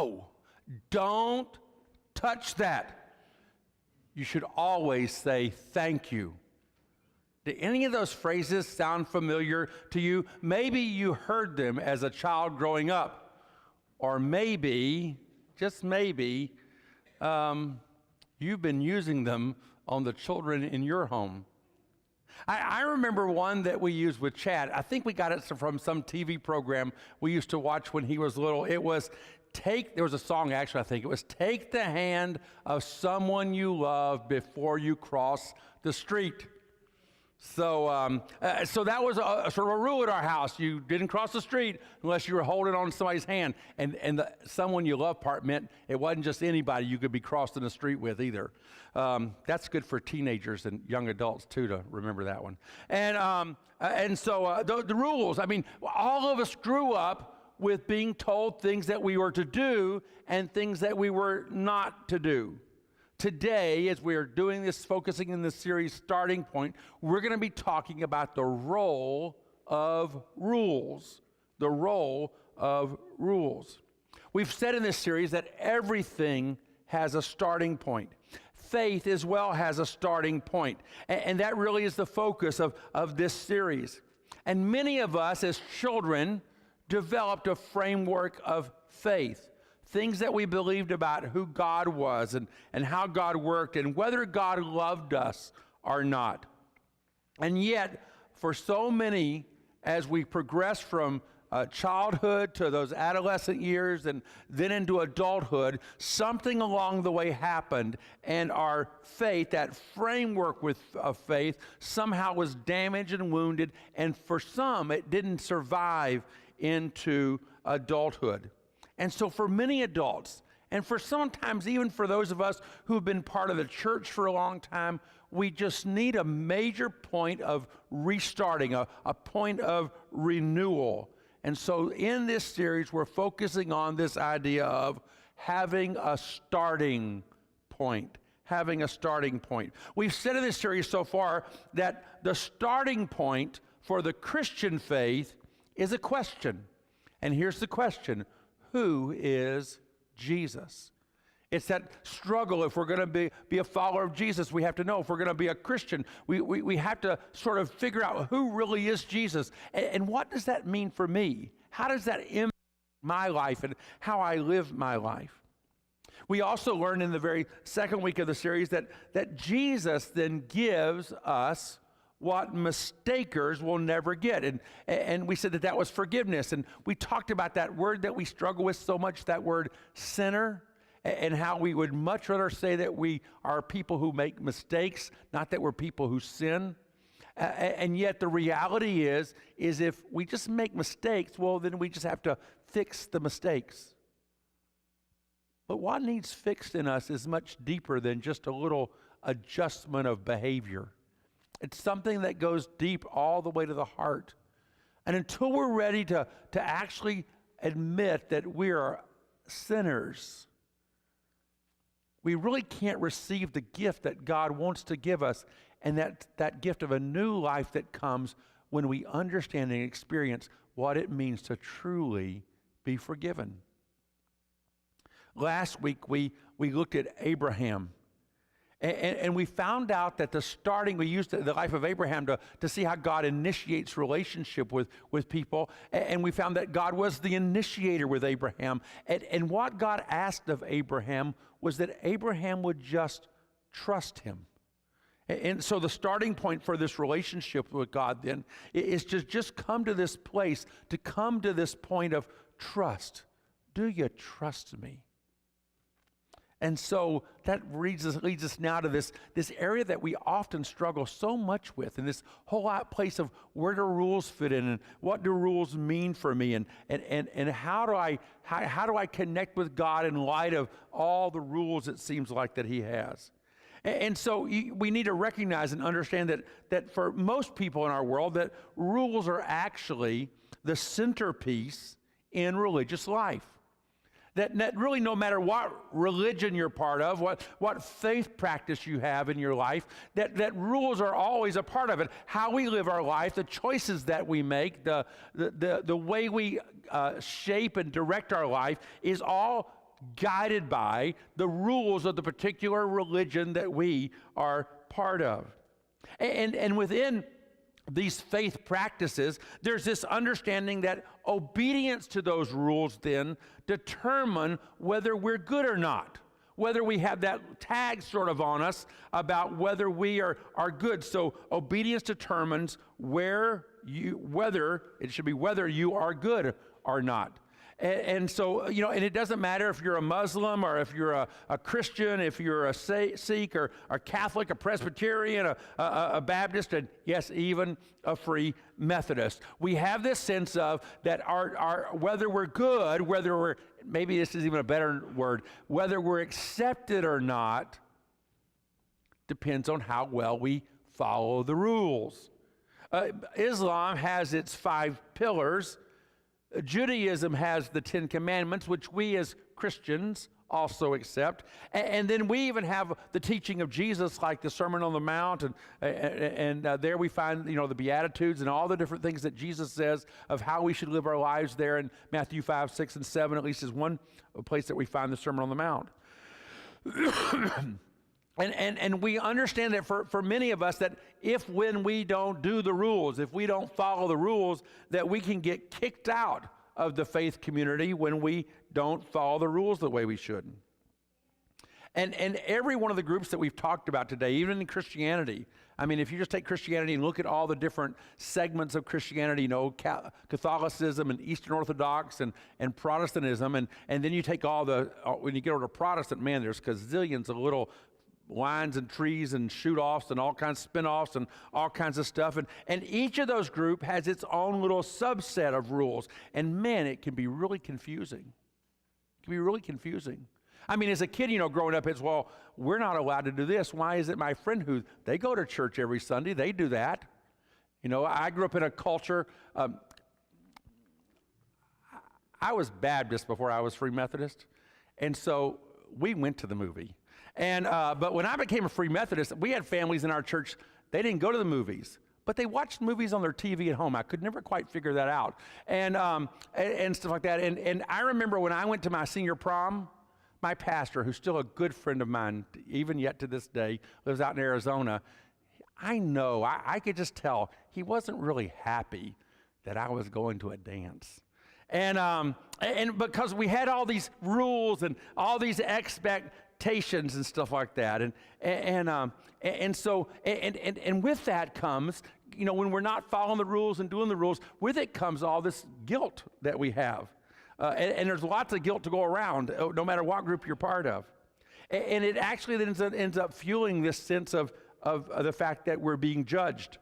no, don't touch that. You should always say thank you. Do any of those phrases sound familiar to you? Maybe you heard them as a child growing up, or maybe, just maybe, you've been using them on the children in your home. I remember one that we used with Chad. I think we got it from some TV program we used to watch when he was little. It was there was a song actually, I think. It was take the hand of someone you love before you cross the street. So that was a sort of a rule at our house. You didn't cross the street unless you were holding on to somebody's hand. And the someone you love part meant it wasn't just anybody you could be crossing the street with either. That's good for teenagers and young adults too, to remember that one. And so the rules, I mean, all of us grew up with being told things that we were to do and things that we were not to do. Today, as we are doing this, focusing in this series, Starting Point, we're going to be talking about the role of rules. The role of rules. We've said in this series that everything has a starting point. Faith as well has a starting point. And that really is the focus of this series. And many of us as children developed a framework of faith. Things that we believed about who God was and how God worked and whether God loved us or not. And yet, for so many, as we progress from childhood to those adolescent years and then into adulthood, something along the way happened, and our faith, that framework of faith, somehow was damaged and wounded, and for some, it didn't survive into adulthood. And so for many adults, and for sometimes even for those of us who have been part of the church for a long time, we just need a major point of restarting, a point of renewal. And so in this series, we're focusing on this idea of having a starting point. Having a starting point. We've said in this series so far that the starting point for the Christian faith is a question. And here's the question. Who is Jesus? It's that struggle. If we're going to be a follower of Jesus, we have to know. If we're going to be a Christian, we have to sort of figure out who really is Jesus. And what does that mean for me? How does that impact my life and how I live my life? We also learned in the very second week of the series that Jesus then gives us what mistakers will never get. And we said that was forgiveness. And we talked about that word that we struggle with so much, that word sinner, and how we would much rather say that we are people who make mistakes, not that we're people who sin. And yet the reality is if we just make mistakes, well, then we just have to fix the mistakes. But what needs fixed in us is much deeper than just a little adjustment of behavior. It's something that goes deep all the way to the heart. And until we're ready to actually admit that we are sinners, we really can't receive the gift that God wants to give us, and that gift of a new life that comes when we understand and experience what it means to truly be forgiven. Last week, we looked at Abraham. And we found out that we used the life of Abraham to see how God initiates relationship with people. And we found that God was the initiator with Abraham. And what God asked of Abraham was that Abraham would just trust him. And so the starting point for this relationship with God then is to just come to this place, to come to this point of trust. Do you trust me? And so that leads us now to this area that we often struggle so much with, and this whole place of where do rules fit in, and what do rules mean for me, and how do I connect with God in light of all the rules it seems like that He has. And so we need to recognize and understand that for most people in our world, that rules are actually the centerpiece in religious life. That really no matter what religion you're part of, what faith practice you have in your life, that rules are always a part of it. How we live our life, the choices that we make, the way we shape and direct our life is all guided by the rules of the particular religion that we are part of. And within these faith practices, there's this understanding that obedience to those rules then determine whether we're good or not, whether we have that tag sort of on us about whether we are good. So obedience determines whether you are good or not. And so, and it doesn't matter if you're a Muslim or if you're a Christian, if you're a Sikh or a Catholic, a Presbyterian, a Baptist, and yes, even a Free Methodist. We have this sense of that our whether we're good, whether we're, maybe this is even a better word, whether we're accepted or not, depends on how well we follow the rules. Islam has its 5 pillars. Judaism has the 10 Commandments, which we as Christians also accept. And then we even have the teaching of Jesus, like the Sermon on the Mount, and there we find, the Beatitudes and all the different things that Jesus says of how we should live our lives there in Matthew 5, 6, and 7, at least is one place that we find the Sermon on the Mount. And we understand that for many of us that when we don't do the rules, if we don't follow the rules, that we can get kicked out of the faith community when we don't follow the rules the way we should. And every one of the groups that we've talked about today, even in Christianity, I mean, if you just take Christianity and look at all the different segments of Christianity, Catholicism and Eastern Orthodox and Protestantism, and then you take when you get over to Protestant, man, there's gazillions of little lines and trees and shoot-offs and all kinds of spin-offs and all kinds of stuff. And each of those groups has its own little subset of rules. And man, it can be really confusing. It can be really confusing. I mean, as a kid, growing up, it's, well, we're not allowed to do this. Why is it my friend they go to church every Sunday, they do that? I grew up in a culture, I was Baptist before I was Free Methodist. And so we went to the movie. And but when I became a Free Methodist, we had families in our church, they didn't go to the movies, but they watched movies on their TV at home. I could never quite figure that out. And stuff like that. And I remember when I went to my senior prom, my pastor, who's still a good friend of mine, even yet to this day, lives out in Arizona, I could just tell he wasn't really happy that I was going to a dance. And because we had all these rules and all these expectations and stuff like that, and so with that comes, when we're not following the rules and doing the rules, with it comes all this guilt that we have, and there's lots of guilt to go around, no matter what group you're part of, and it actually then ends up fueling this sense of the fact that we're being judged,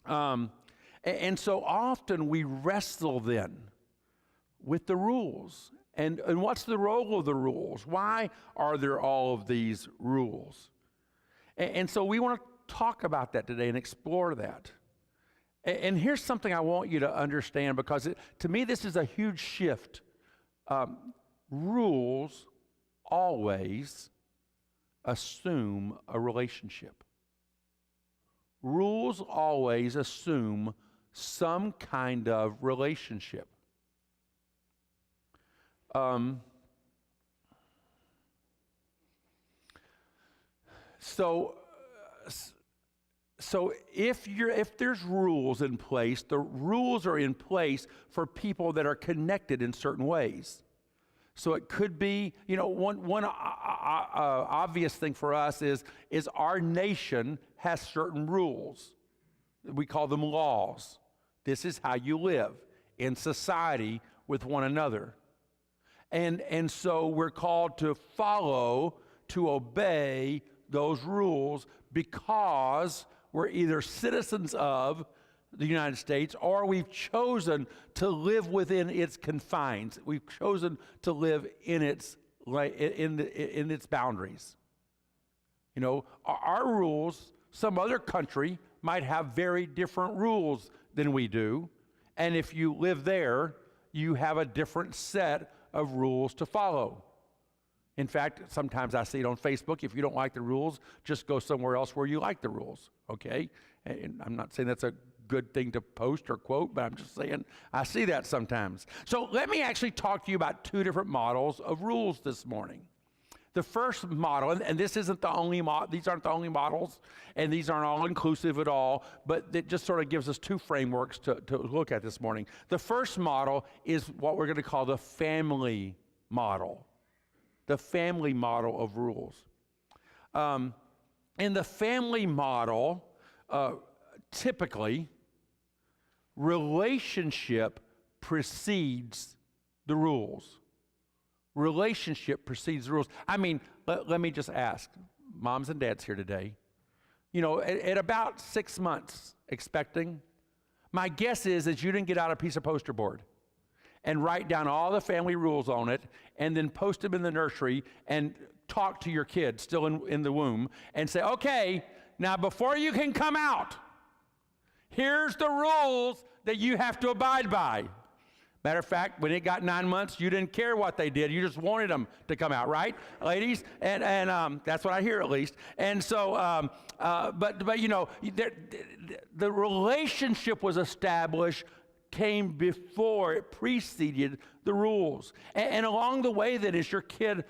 and so often we wrestle then with the rules. And what's the role of the rules? Why are there all of these rules? And so we want to talk about that today and explore that. And here's something I want you to understand, because to me this is a huge shift. Rules always assume a relationship. Rules always assume some kind of relationship. So if there's rules in place, the rules are in place for people that are connected in certain ways. So it could be, one obvious thing for us is our nation has certain rules. We call them laws. This is how you live in society with one another. And so we're called to follow, to obey those rules, because we're either citizens of the United States or we've chosen to live within its confines. We've chosen to live in its boundaries. Our rules, some other country might have very different rules than we do, and if you live there, you have a different set of rules to follow. In fact, sometimes I see it on Facebook, if you don't like the rules, just go somewhere else where you like the rules, okay? And I'm not saying that's a good thing to post or quote, but I'm just saying I see that sometimes. So let me actually talk to you about two different models of rules this morning. The first model, and this isn't the only these aren't the only models, and these aren't all inclusive at all, but it just sort of gives us two frameworks to look at this morning. The first model is what we're going to call the family model. The family model of rules. In the family model, typically, relationship precedes the rules. Relationship precedes the rules. I mean, let me just ask, moms and dads here today, you know, at about 6 months expecting, my guess is that you didn't get out a piece of poster board and write down all the family rules on it and then post them in the nursery and talk to your kid still in the womb and say, okay, now before you can come out, here's the rules that you have to abide by. Matter of fact, when it got 9 months, you didn't care what they did. You just wanted them to come out, right, ladies? And that's what I hear at least. And so, but you know, the relationship was established, came before, it preceded the rules. And along the way, then, as your kid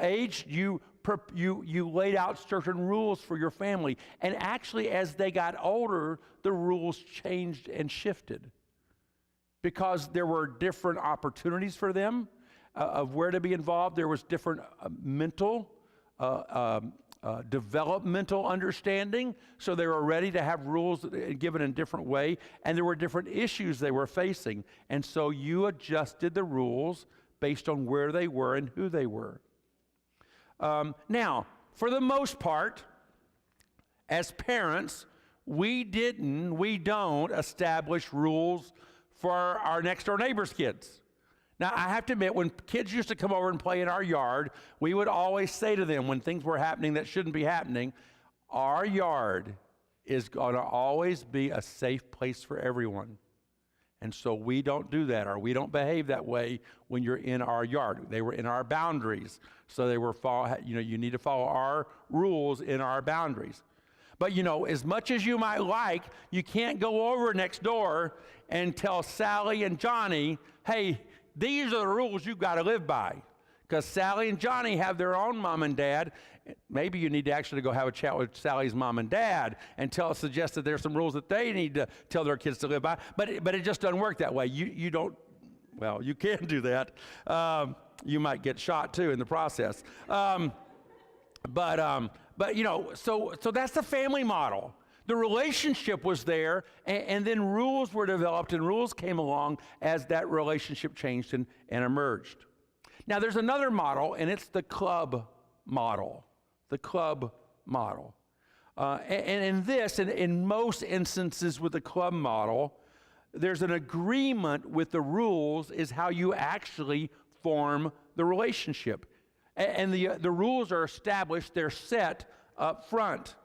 aged, you laid out certain rules for your family. And actually, as they got older, the rules changed and shifted, because there were different opportunities for them of where to be involved. There was different mental, developmental understanding, so they were ready to have rules given in a different way, and there were different issues they were facing, and so you adjusted the rules based on where they were and who they were. Now, for the most part, as parents, we don't establish rules for our next door neighbor's kids. Now, I have to admit, when kids used to come over and play in our yard, we would always say to them when things were happening that shouldn't be happening, our yard is going to always be a safe place for everyone. And so we don't do that, or we don't behave that way when you're in our yard. They were in our boundaries, so they were you need to follow our rules in our boundaries. But you know, as much as you might like, you can't go over next door and tell Sally and Johnny, hey, these are the rules you've got to live by. Because Sally and Johnny have their own mom and dad. Maybe you need to actually go have a chat with Sally's mom and dad and suggest that there's some rules that they need to tell their kids to live by. But it just doesn't work that way. You don't, well, you can do that. You might get shot too in the process. But you know, so that's the family model. The relationship was there, and then rules were developed, and rules came along as that relationship changed and emerged. Now, there's another model, and it's the club model. The club model. And in this, and in most instances with the club model, there's an agreement with the rules is how you actually form the relationship. And the rules are established, they're set up front.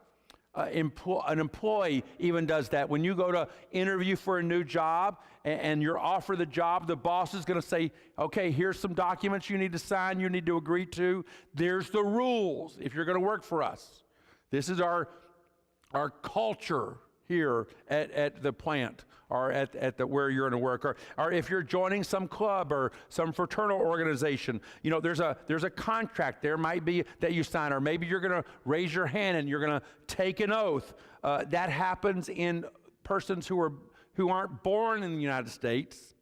An employee even does that. When you go to interview for a new job and you're offered the job, the boss is going to say, okay, here's some documents you need to sign, you need to agree to. There's the rules if you're going to work for us. This is our culture here at the plant, or at the where you're going to work, or if you're joining some club or some fraternal organization, you know, there's a contract there might be that you sign, or maybe you're going to raise your hand and you're going to take an oath. That happens in persons who aren't born in the United States.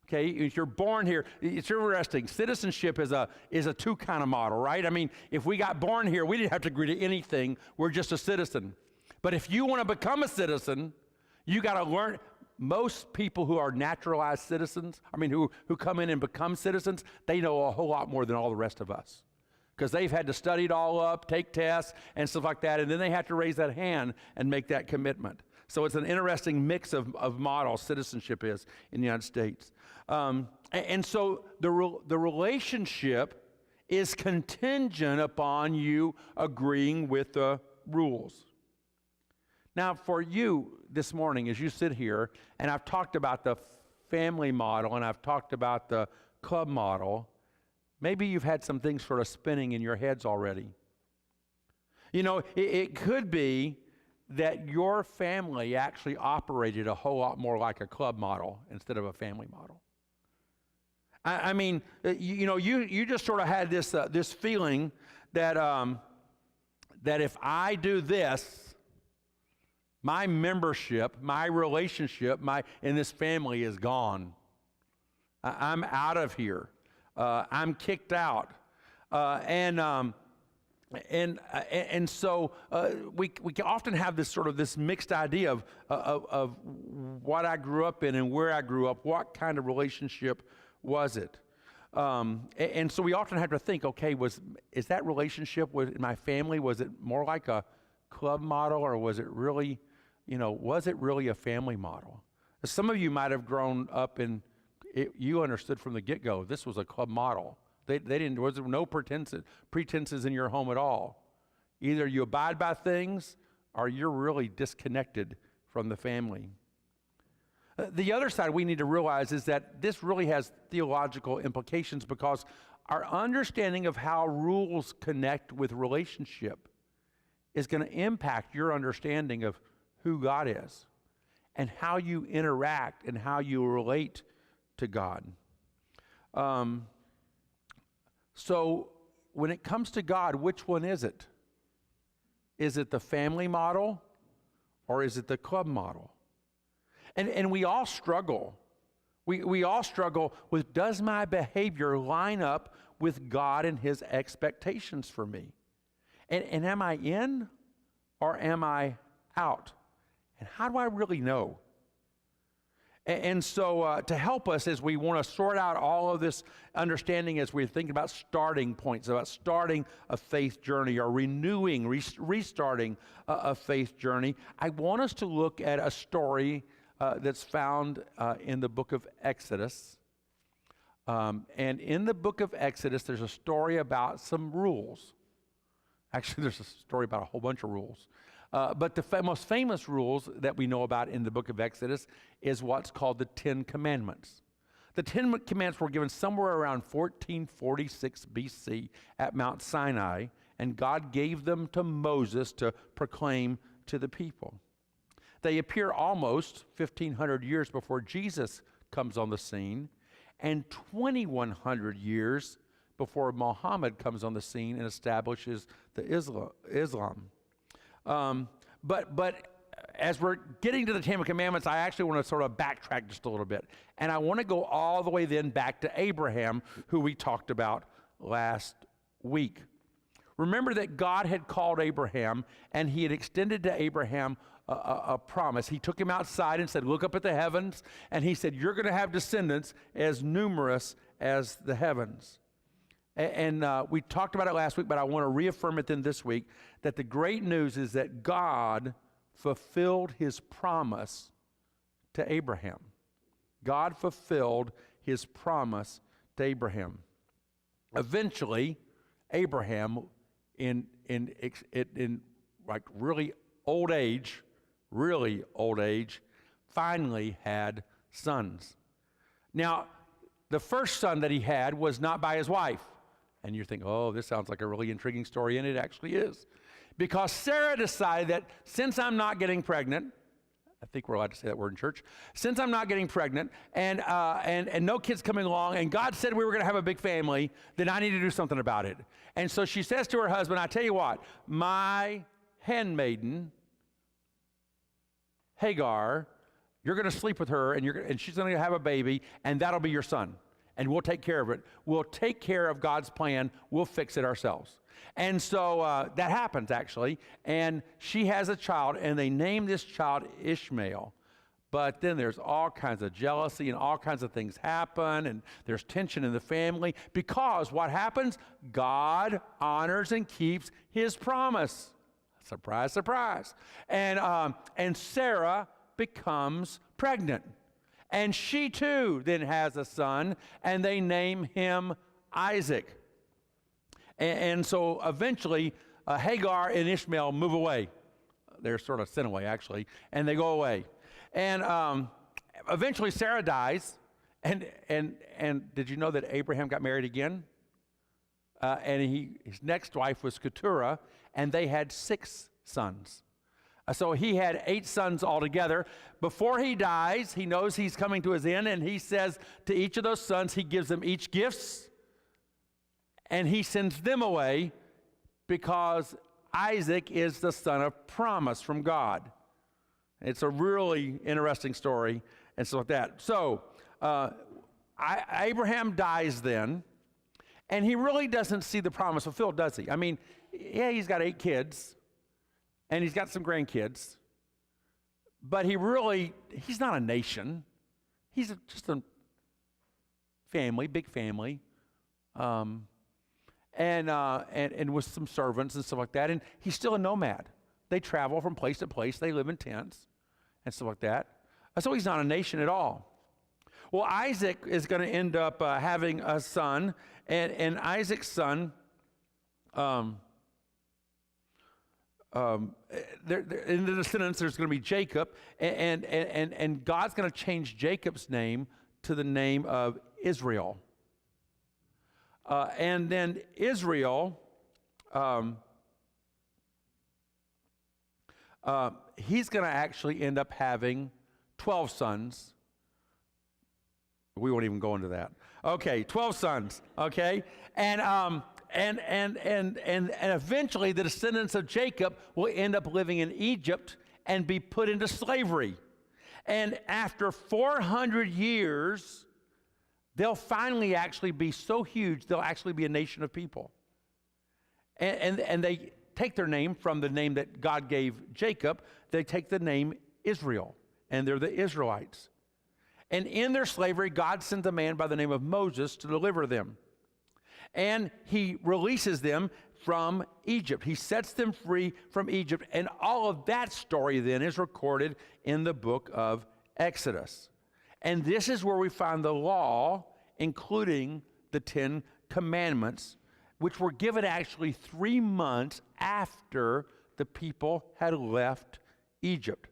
Okay, if you're born here, it's interesting. Citizenship is a two kind of model, right? I mean, if we got born here, we didn't have to agree to anything. We're just a citizen. But if you want to become a citizen, you got to learn. Most people who are naturalized citizens, I mean, who come in and become citizens, they know a whole lot more than all the rest of us, because they've had to study it all up, take tests and stuff like that, and then they have to raise that hand and make that commitment. So it's an interesting mix of models citizenship is in the United States. And so the relationship is contingent upon you agreeing with the rules. Now, for you this morning, as you sit here, and I've talked about the family model and I've talked about the club model, maybe you've had some things sort of spinning in your heads already. You know, it could be that your family actually operated a whole lot more like a club model instead of a family model. I mean, you just sort of had this feeling that that if I do this, my membership, my relationship, in this family is gone. I'm out of here. I'm kicked out, and so we often have this mixed idea of what I grew up in and where I grew up. What kind of relationship was it? And so we often have to think, okay, is that relationship with my family, was it more like a club model, or was it really a family model? Some of you might have grown up you understood from the get-go, this was a club model. There was no pretenses in your home at all. Either you abide by things or you're really disconnected from the family. The other side we need to realize is that this really has theological implications, because our understanding of how rules connect with relationship is going to impact your understanding of who God is and how you interact and how you relate to God. So when it comes to God, which one is it? Is it the family model or is it the club model? And we all struggle. We all struggle with, does my behavior line up with God and his expectations for me? And am I in or am I out? And how do I really know? And so to help us as we want to sort out all of this understanding, as we're thinking about starting points, about starting a faith journey or renewing, restarting a faith journey, I want us to look at a story that's found in the book of Exodus. And in the book of Exodus, there's a story about some rules. Actually, there's a story about a whole bunch of rules. But the most famous rules that we know about in the book of Exodus is what's called the Ten Commandments. The Ten Commandments were given somewhere around 1446 BC at Mount Sinai, and God gave them to Moses to proclaim to the people. They appear almost 1,500 years before Jesus comes on the scene, and 2,100 years before Muhammad comes on the scene and establishes the Islam. But as we're getting to the Ten Commandments, I actually want to sort of backtrack just a little bit. And I want to go all the way then back to Abraham, who we talked about last week. Remember that God had called Abraham, and he had extended to Abraham a promise. He took him outside and said, look up at the heavens. And he said, you're going to have descendants as numerous as the heavens. And we talked about it last week, but I want to reaffirm it then this week, that the great news is that God fulfilled his promise to Abraham. God fulfilled his promise to Abraham. Eventually, Abraham, in like really old age, finally had sons. Now, the first son that he had was not by his wife. And you're thinking, oh, this sounds like a really intriguing story, and it actually is. Because Sarah decided that since I'm not getting pregnant, I think we're allowed to say that word in church, since I'm not getting pregnant and no kids coming along, and God said we were going to have a big family, then I need to do something about it. And so she says to her husband, I tell you what, my handmaiden, Hagar, you're going to sleep with her, and she's going to have a baby, and that'll be your son. And we'll take care of it. We'll take care of God's plan. We'll fix it ourselves. And so that happens, actually. And she has a child, and they name this child Ishmael. But then there's all kinds of jealousy, and all kinds of things happen, and there's tension in the family. Because what happens? God honors and keeps his promise. Surprise, surprise. And Sarah becomes pregnant. And she too then has a son, and they name him Isaac. And so eventually, Hagar and Ishmael move away. They're sort of sent away, actually, and they go away. And eventually Sarah dies, and did you know that Abraham got married again? And his next wife was Keturah, and they had 6 sons. So he had 8 sons altogether. Before he dies, he knows he's coming to his end, and he says to each of those sons, he gives them each gifts, and he sends them away because Isaac is the son of promise from God. It's a really interesting story and stuff like that. So Abraham dies then, and he really doesn't see the promise fulfilled, does he? I mean, yeah, he's got 8 kids, and he's got some grandkids, but he's not a nation. He's just a family, big family, and with some servants and stuff like that, and he's still a nomad. They travel from place to place. They live in tents and stuff like that. So he's not a nation at all. Well, Isaac is going to end up having a son, and Isaac's son, in the descendants, there's going to be Jacob, and God's going to change Jacob's name to the name of Israel. And then Israel, he's going to actually end up having 12 sons. We won't even go into that. Okay, 12 sons. Okay, and eventually the descendants of Jacob will end up living in Egypt and be put into slavery. And after 400 years, they'll finally actually be so huge, they'll actually be a nation of people. And they take their name from the name that God gave Jacob. They take the name Israel, and they're the Israelites. And in their slavery, God sends a man by the name of Moses to deliver them. And he releases them from Egypt. He sets them free from Egypt. And all of that story then is recorded in the book of Exodus. And this is where we find the law, including the 10 Commandments, which were given actually 3 months after the people had left Egypt.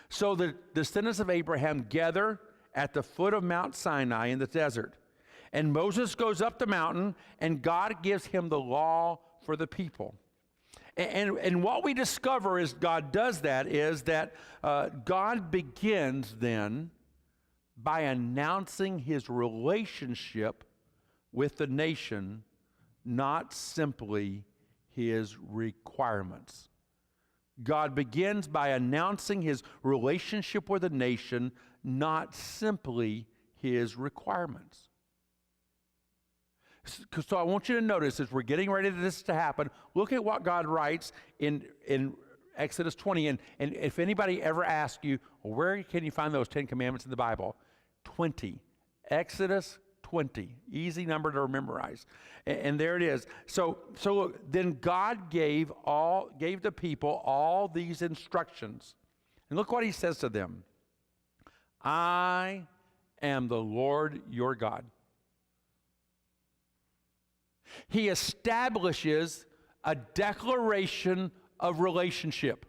So the descendants of Abraham gather at the foot of Mount Sinai in the desert. And Moses goes up the mountain, and God gives him the law for the people. And what we discover as God does that is that God begins then by announcing his relationship with the nation, not simply his requirements. God begins by announcing his relationship with the nation, not simply his requirements. So I want you to notice as we're getting ready for this to happen, look at what God writes in Exodus 20. And if anybody ever asks you, well, where can you find those 10 Commandments in the Bible? 20. Exodus 20. Easy number to memorize. And there it is. So look, then God gave the people all these instructions. And look what he says to them. I am the Lord your God. He establishes a declaration of relationship.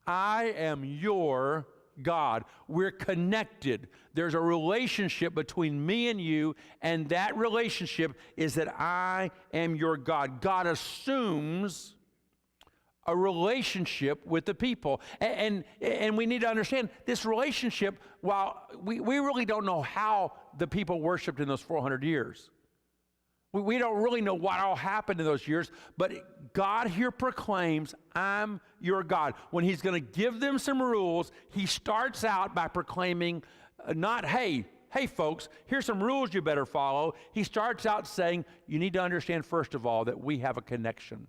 I am your God. We're connected. There's a relationship between me and you, and that relationship is that I am your God. God assumes a relationship with the people. And we need to understand this relationship, while we really don't know how the people worshiped in those 400 years. We don't really know what all happened in those years, but God here proclaims, I'm your God. When he's going to give them some rules, he starts out by proclaiming, not, hey folks, here's some rules you better follow. He starts out saying, you need to understand first of all that we have a connection,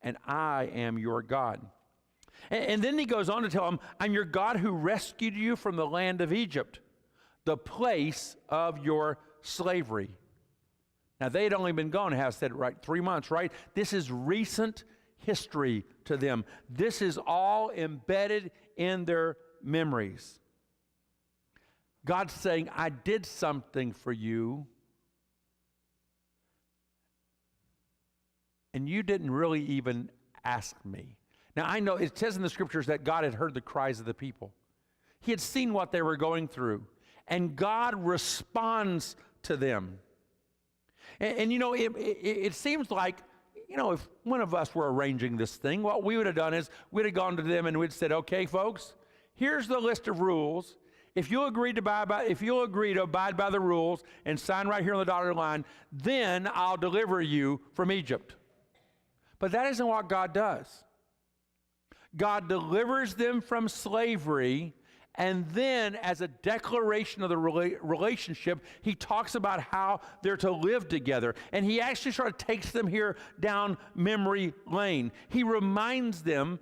and I am your God. And then he goes on to tell them, I'm your God who rescued you from the land of Egypt, the place of your slavery. Now, they had only been gone, has said, right, 3 months, right? This is recent history to them. This is all embedded in their memories. God's saying, I did something for you, and you didn't really even ask me. Now, I know it says in the scriptures that God had heard the cries of the people. He had seen what they were going through, and God responds to them. And you know, it seems like if one of us were arranging this thing, what we would have done is we'd have gone to them and we'd said, okay, folks, here's the list of rules. If you'll agree to abide by the rules and sign right here on the dotted line, then I'll deliver you from Egypt. But that isn't what God does. God delivers them from slavery, and then as a declaration of the relationship, he talks about how they're to live together. And he actually sort of takes them here down memory lane. He reminds them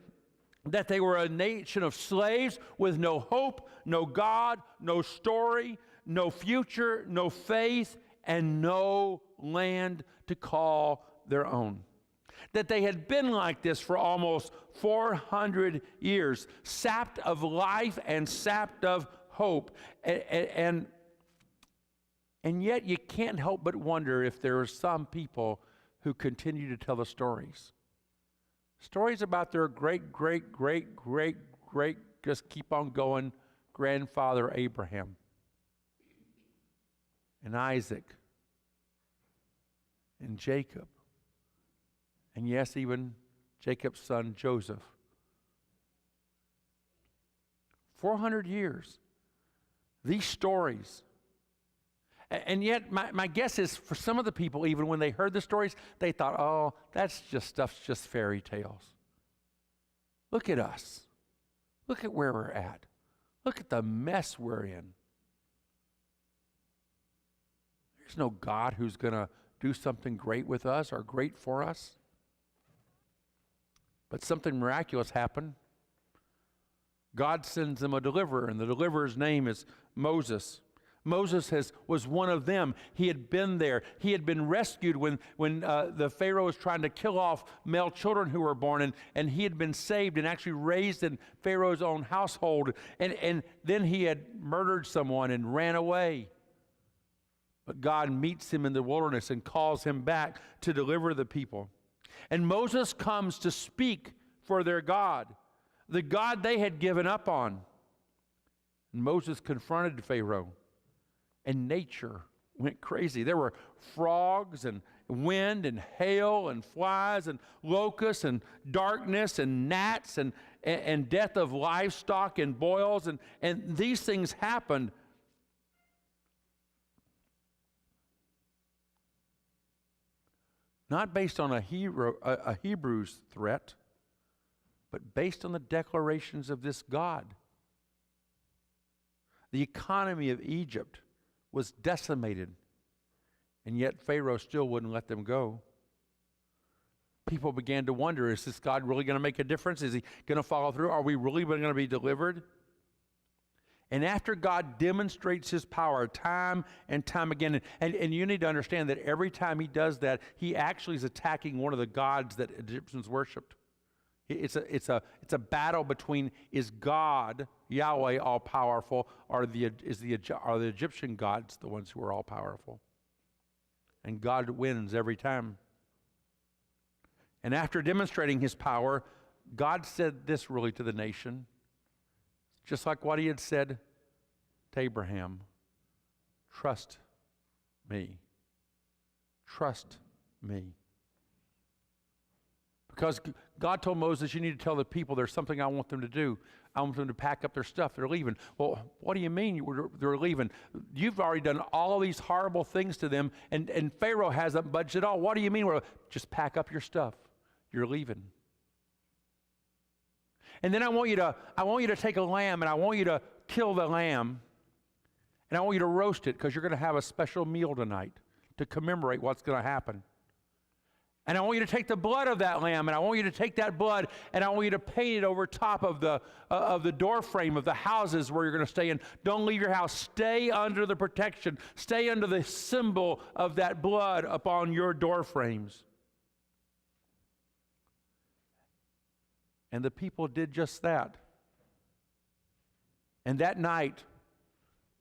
that they were a nation of slaves with no hope, no God, no story, no future, no faith, and no land to call their own. That they had been like this for almost 400 years, sapped of life and sapped of hope. And yet you can't help but wonder if there are some people who continue to tell the stories. Stories about their great, just keep on going, grandfather Abraham and Isaac and Jacob. And yes, even Jacob's son Joseph. 400 years. These stories. And yet, my guess is for some of the people, even when they heard the stories, they thought, oh, stuff's just fairy tales. Look at us. Look at where we're at. Look at the mess we're in. There's no God who's going to do something great with us or great for us. But something miraculous happened. God sends them a deliverer, and the deliverer's name is Moses. Moses was one of them. He had been there. He had been rescued when the Pharaoh was trying to kill off male children who were born, and he had been saved and actually raised in Pharaoh's own household. And then he had murdered someone and ran away. But God meets him in the wilderness and calls him back to deliver the people. And Moses comes to speak for their God, the God they had given up on. And Moses confronted Pharaoh. And nature went crazy. There were frogs and wind and hail and flies and locusts and darkness and gnats and death of livestock and boils. And these things happened. Not based on a Hebrew's threat, but based on the declarations of this God. The economy of Egypt was decimated, and yet Pharaoh still wouldn't let them go. People began to wonder, is this God really going to make a difference? Is he going to follow through? Are we really going to be delivered? And after God demonstrates his power time and time again, and you need to understand that every time he does that, he actually is attacking one of the gods that Egyptians worshipped. It's a battle between, is God, Yahweh, all-powerful, or are the Egyptian gods the ones who are all-powerful? And God wins every time. And after demonstrating his power, God said this really to the nation, just like what he had said to Abraham: trust me. Trust me. Because God told Moses, you need to tell the people there's something I want them to do. I want them to pack up their stuff. They're leaving. Well, what do you mean they're leaving? You've already done all these horrible things to them, and Pharaoh hasn't budged at all. What do you mean? Well, just pack up your stuff. You're leaving. And then I want you to take a lamb, and I want you to kill the lamb, and I want you to roast it, because you're going to have a special meal tonight to commemorate what's going to happen. And I want you to take the blood of that lamb, and I want you to take that blood, and I want you to paint it over top of the door frame of the houses where you're going to stay in. Don't leave your house. Stay under the protection. Stay under the symbol of that blood upon your door frames. And the people did just that. And that night,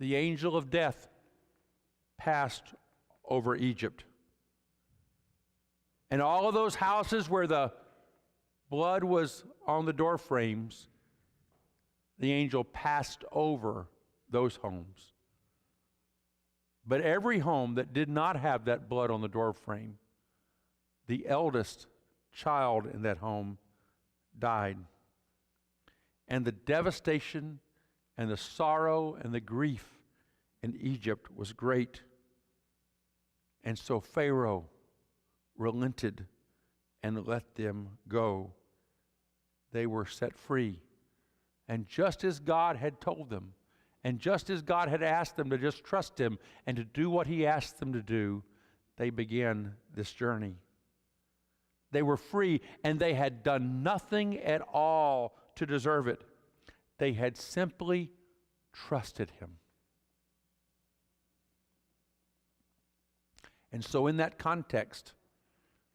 the angel of death passed over Egypt. And all of those houses where the blood was on the door frames, the angel passed over those homes. But every home that did not have that blood on the door frame, the eldest child in that home died. And the devastation and the sorrow and the grief in Egypt was great. And so Pharaoh relented and let them go. They were set free. And just as God had told them, and just as God had asked them to just trust Him and to do what He asked them to do, they began this journey. They were free, and they had done nothing at all to deserve it. They had simply trusted Him. And so in that context,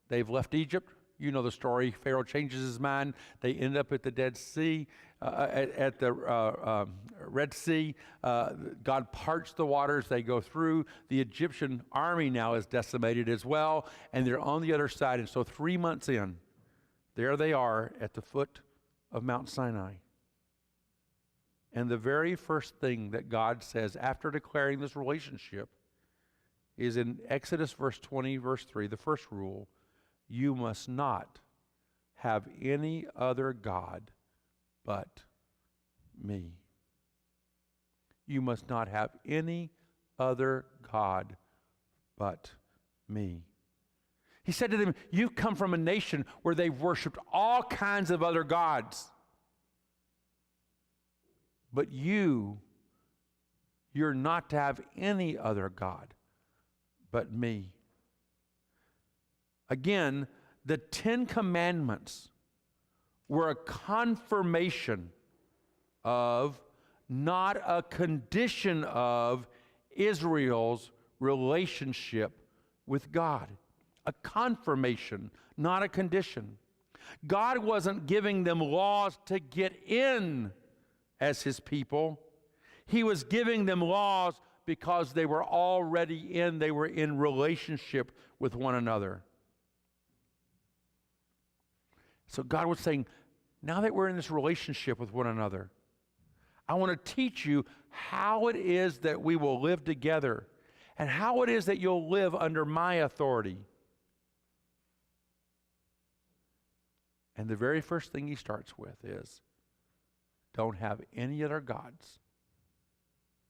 they've left Egypt. You know the story. Pharaoh changes his mind. They end up at the Dead Sea, at the Red Sea. God parts the waters. They go through. The Egyptian army now is decimated as well, and they're on the other side. And so 3 months in, there they are at the foot of Mount Sinai. And the very first thing that God says after declaring this relationship is in Exodus verse 20, verse 3, the first rule: you must not have any other God but me. You must not have any other God but me. He said to them, you come from a nation where they've worshiped all kinds of other gods. But you're not to have any other God but me. Again, the 10 Commandments were a confirmation of, not a condition of, Israel's relationship with God. A confirmation, not a condition. God wasn't giving them laws to get in as His people. He was giving them laws because they were already they were in relationship with one another. So God was saying, now that we're in this relationship with one another, I want to teach you how it is that we will live together and how it is that you'll live under my authority. And the very first thing He starts with is, don't have any other gods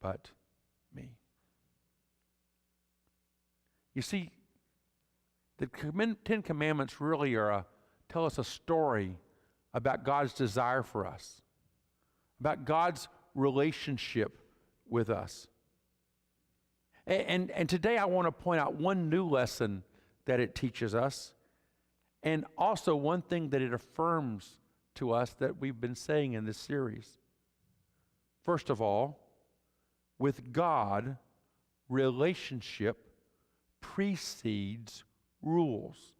but me. You see, the 10 Commandments really tell us a story about God's desire for us, about God's relationship with us. And today I want to point out one new lesson that it teaches us, and also one thing that it affirms to us that we've been saying in this series. First of all, with God, relationship precedes rules.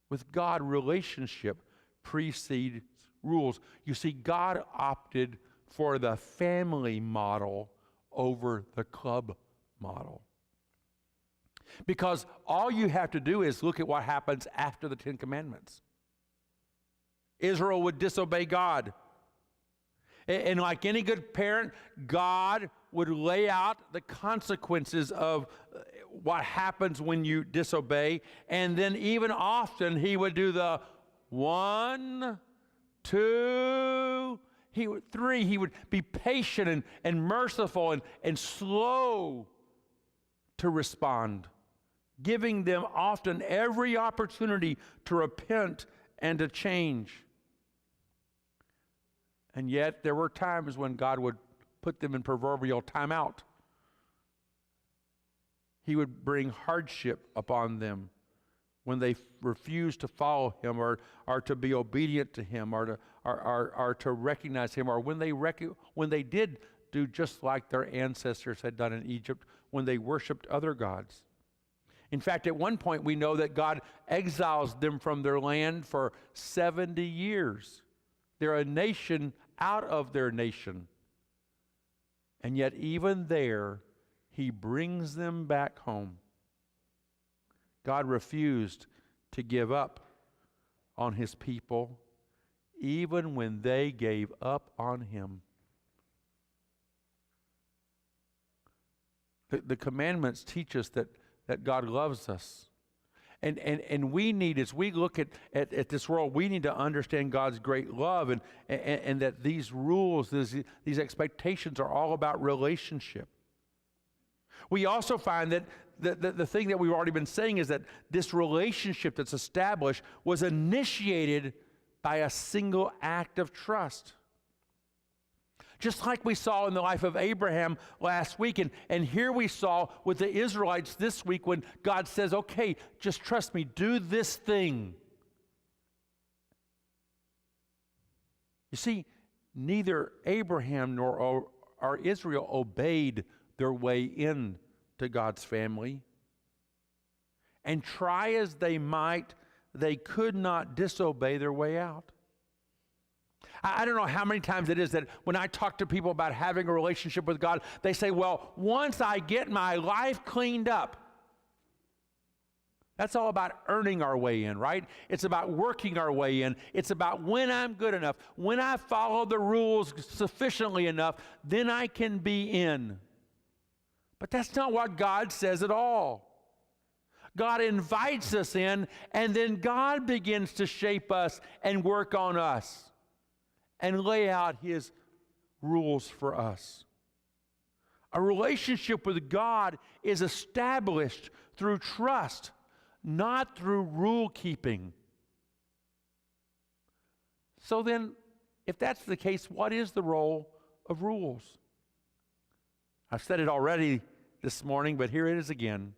With God, relationship precedes rules. You see, God opted for the family model over the club model. Because all you have to do is look at what happens after the 10 Commandments. Israel would disobey God. And like any good parent, God would lay out the consequences of what happens when you disobey. And then even often He would do the 1, 2, 3. He would be patient and merciful and slow to respond, giving them often every opportunity to repent and to change. And yet there were times when God would put them in proverbial timeout. He would bring hardship upon them when they refused to follow Him or to be obedient to Him or to recognize Him, or when they did do just like their ancestors had done in Egypt, when they worshiped other gods. In fact, at one point we know that God exiles them from their land for 70 years. They're a nation out of their nation. And yet even there, He brings them back home. God refused to give up on His people, even when they gave up on Him. The commandments teach us that God loves us And we need, as we look at this world, we need to understand God's great love and that these rules, these expectations are all about relationship. We also find that the thing that we've already been saying is that this relationship that's established was initiated by a single act of trust. Just like we saw in the life of Abraham last week, and here we saw with the Israelites this week when God says, okay, just trust me, do this thing. You see, neither Abraham nor Israel obeyed their way in to God's family. And try as they might, they could not disobey their way out. I don't know how many times it is that when I talk to people about having a relationship with God, they say, well, once I get my life cleaned up, that's all about earning our way in, right? It's about working our way in. It's about when I'm good enough, when I follow the rules sufficiently enough, then I can be in. But that's not what God says at all. God invites us in, and then God begins to shape us and work on us and lay out His rules for us. A relationship with God is established through trust, not through rule keeping. So then, if that's the case, what is the role of rules? I've said it already this morning, but here it is again.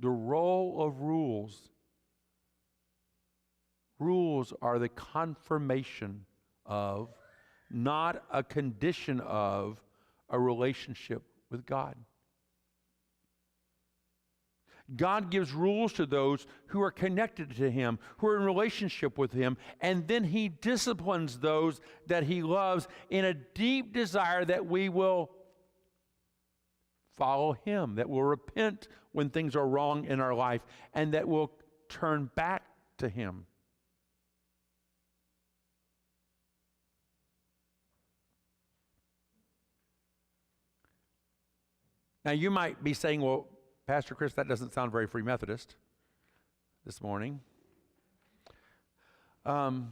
The role of rules. Rules are the confirmation of, not a condition of, a relationship with God. God gives rules to those who are connected to Him, who are in relationship with Him, and then He disciplines those that He loves in a deep desire that we will follow Him, that will repent when things are wrong in our life, and that will turn back to Him. Now, you might be saying, well, Pastor Chris, that doesn't sound very Free Methodist this morning. But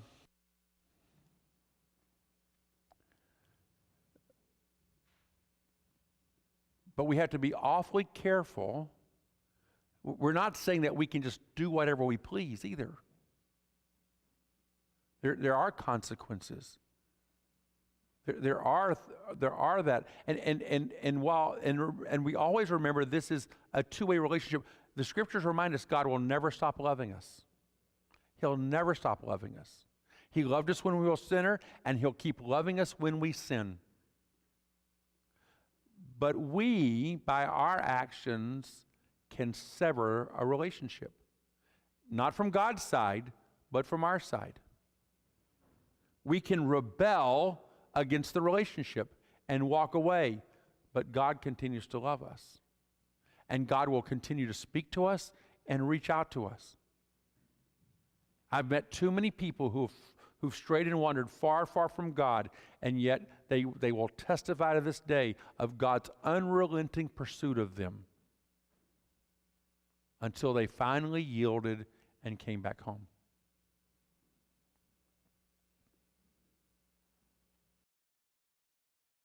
we have to be awfully careful. We're not saying that we can just do whatever we please either. There are consequences. There are that, and we always remember this is a two-way relationship. The Scriptures remind us God will never stop loving us. He'll never stop loving us. He loved us when we were a sinner, and He'll keep loving us when we sin. But we, by our actions, can sever a relationship, not from God's side, but from our side. We can rebel against the relationship and walk away, but God continues to love us. And God will continue to speak to us and reach out to us. I've met too many people who've strayed and wandered far, far from God, and yet they will testify to this day of God's unrelenting pursuit of them until they finally yielded and came back home.